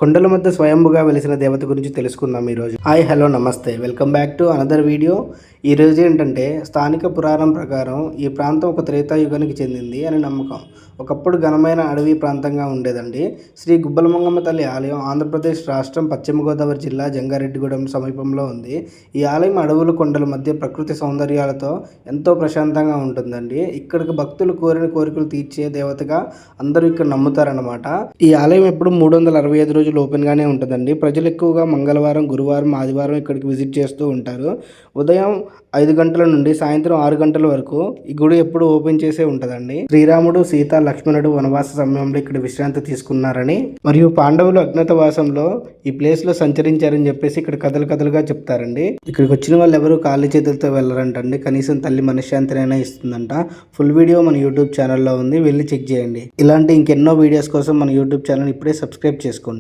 కొండల మధ్య స్వయంభుగా వెలిసిన దేవత గురించి తెలుసుకుందాం ఈరోజు. హాయ్ హలో నమస్తే, welcome back to another video. ఈరోజు ఏంటంటే స్థానిక పురాణం ప్రకారం ఈ ప్రాంతం ఒక త్రేతాయుగానికి చెందింది అని నమ్మకం. ఒకప్పుడు ఘనమైన అడవి ప్రాంతంగా ఉండేదండి. శ్రీ గుబ్బలమంగమ్మ తల్లి ఆలయం ఆంధ్రప్రదేశ్ రాష్ట్రం పశ్చిమ గోదావరి జిల్లా జంగారెడ్డిగూడెం సమీపంలో ఉంది. ఈ ఆలయం అడవులు కొండల మధ్య ప్రకృతి సౌందర్యాలతో ఎంతో ప్రశాంతంగా ఉంటుందండి. ఇక్కడికి భక్తులు కోరిన కోరికలు తీర్చే దేవతగా అందరూ ఇక్కడ నమ్ముతారన్నమాట. ఈ ఆలయం ఎప్పుడు 365 రోజులు ఓపెన్ గానే ఉంటుందండి. ప్రజలు ఎక్కువగా మంగళవారం, గురువారం, ఆదివారం ఇక్కడికి విజిట్ చేస్తూ ఉంటారు. ఉదయం 5 గంటల నుండి సాయంత్రం 6 గంటల వరకు ఈ గుడి ఎప్పుడు ఓపెన్ చేసే ఉంటుందండి. శ్రీరాముడు, సీత, లక్ష్మణుడు వనవాస సమయంలో ఇక్కడ విశ్రాంతి తీసుకున్నారని మరియు పాండవులు అజ్ఞాతవాసంలో ఈ ప్లేస్ లో సంచరించారని చెప్పేసి ఇక్కడ కథలుగా చెప్తారండి. ఇక్కడికి వచ్చిన వాళ్ళు ఎవరు ఖాళీ చేతులతో వెళ్ళరంటండి. కనీసం తల్లి మనశ్శాంతినైనా ఇస్తుందంట. ఫుల్ వీడియో మన యూట్యూబ్ ఛానల్లో ఉంది, వెళ్ళి చెక్ చేయండి. ఇలాంటి ఇంకెన్నో వీడియోస్ కోసం మన యూట్యూబ్ ఛానల్ ఇప్పుడే సబ్స్క్రైబ్ చేసుకోండి.